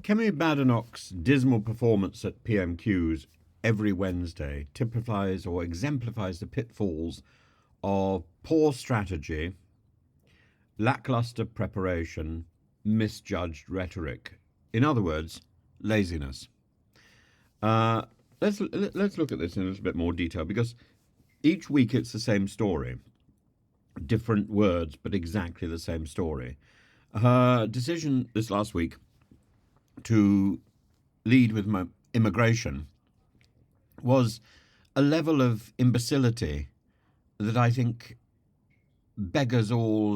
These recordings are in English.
Kemi Badenoch's dismal performance at PMQs every Wednesday typifies or exemplifies the pitfalls of poor strategy, lackluster preparation, misjudged rhetoric. In other words, laziness. Let's look at this in a little bit more detail, because each week it's the same story. Different words, but exactly the same story. Her decision this last week to lead with immigration was a level of imbecility that I think beggars all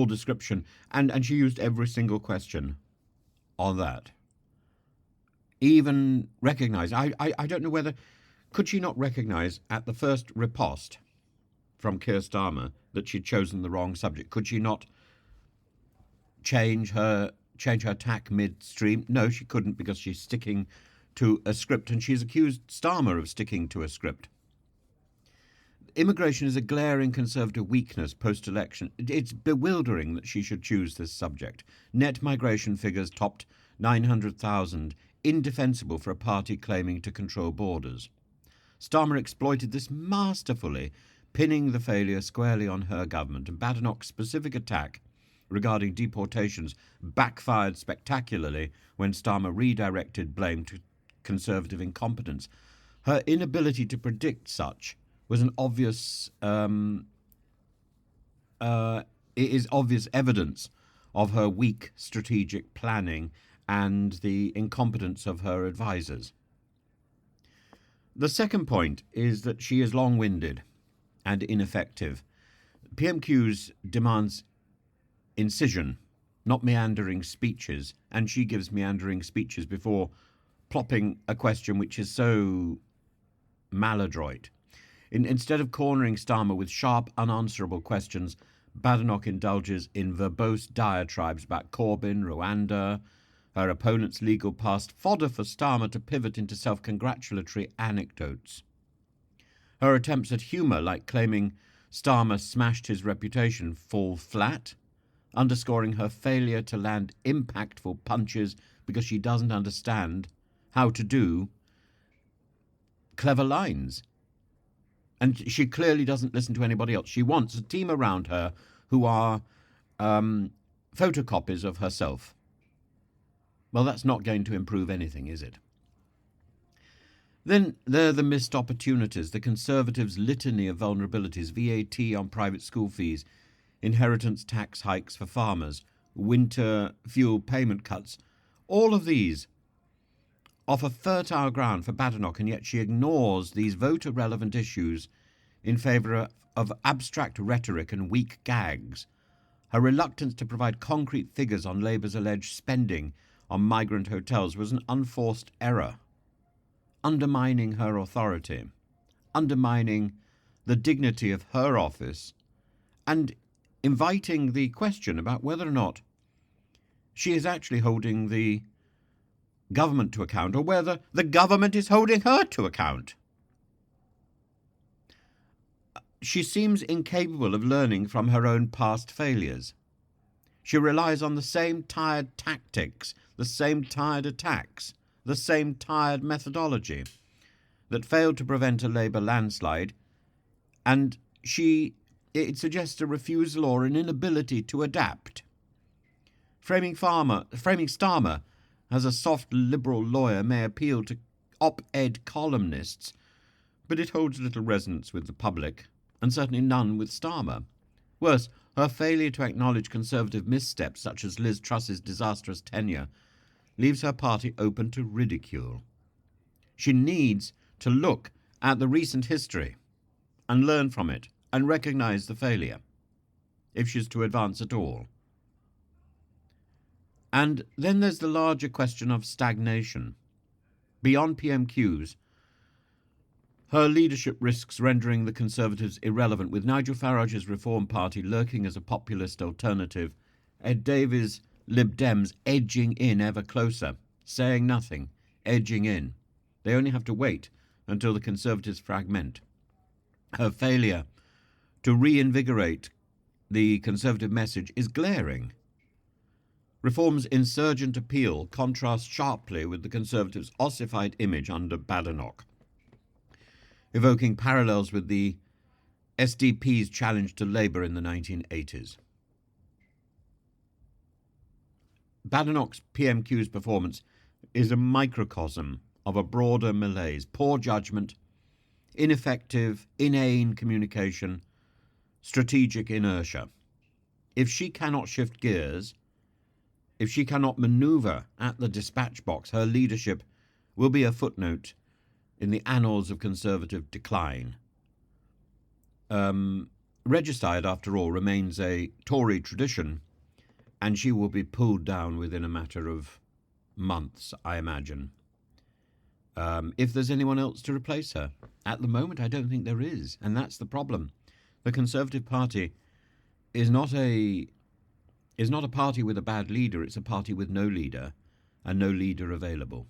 description. And she used every single question on that. Even recognise, I don't know whether, could she not recognise at the first riposte from Keir Starmer that she'd chosen the wrong subject? Could she not change her tack midstream? No, she couldn't, because she's sticking to a script, and she's accused Starmer of sticking to a script. Immigration is a glaring Conservative weakness post-election. It's bewildering that she should choose this subject. Net migration figures topped 900,000, indefensible for a party claiming to control borders. Starmer exploited this masterfully, pinning the failure squarely on her government, and Badenoch's specific attack regarding deportations backfired spectacularly when Starmer redirected blame to Conservative incompetence. Her inability to predict such was an obvious obvious evidence of her weak strategic planning and the incompetence of her advisers. The second point is that she is long-winded and ineffective. PMQs demands incision, not meandering speeches, and she gives meandering speeches before plopping a question which is so maladroit. Instead of cornering Starmer with sharp, unanswerable questions, Badenoch indulges in verbose diatribes about Corbyn, Rwanda, her opponent's legal past, fodder for Starmer to pivot into self-congratulatory anecdotes. Her attempts at humour, like claiming Starmer smashed his reputation, fall flat, underscoring her failure to land impactful punches because she doesn't understand how to do clever lines. And she clearly doesn't listen to anybody else. She wants a team around her who are photocopies of herself. Well, that's not going to improve anything, is it? Then there are the missed opportunities, the Conservatives' litany of vulnerabilities: VAT on private school fees, inheritance tax hikes for farmers, winter fuel payment cuts. All of these offer fertile ground for Badenoch, and yet she ignores these voter-relevant issues in favour of abstract rhetoric and weak gags. Her reluctance to provide concrete figures on Labour's alleged spending on migrant hotels was an unforced error, undermining her authority, undermining the dignity of her office, and inviting the question about whether or not she is actually holding the government to account, or whether the government is holding her to account. She seems incapable of learning from her own past failures. She relies on the same tired tactics, the same tired attacks, the same tired methodology that failed to prevent a Labour landslide, and it suggests a refusal or an inability to adapt. Framing Starmer as a soft liberal lawyer may appeal to op-ed columnists, but it holds little resonance with the public, and certainly none with Starmer. Worse, her failure to acknowledge Conservative missteps, such as Liz Truss's disastrous tenure, leaves her party open to ridicule. She needs to look at the recent history and learn from it and recognise the failure, if she's to advance at all. And then there's the larger question of stagnation. Beyond PMQs, her leadership risks rendering the Conservatives irrelevant, with Nigel Farage's Reform Party lurking as a populist alternative, Ed Davey's Lib Dems edging in ever closer, saying nothing, edging in. They only have to wait until the Conservatives fragment. Her failure to reinvigorate the Conservative message is glaring. Reform's insurgent appeal contrasts sharply with the Conservatives' ossified image under Badenoch, evoking parallels with the SDP's challenge to Labour in the 1980s. Badenoch's PMQ's performance is a microcosm of a broader malaise: poor judgment, ineffective, inane communication, strategic inertia. If she cannot shift gears, if she cannot manoeuvre at the dispatch box, her leadership will be a footnote in the annals of Conservative decline. Regicide, after all, remains a Tory tradition, and she will be pulled down within a matter of months, I imagine. If there's anyone else to replace her. At the moment, I don't think there is, and that's the problem. The Conservative Party is not a party with a bad leader, it's a party with no leader, and no leader available.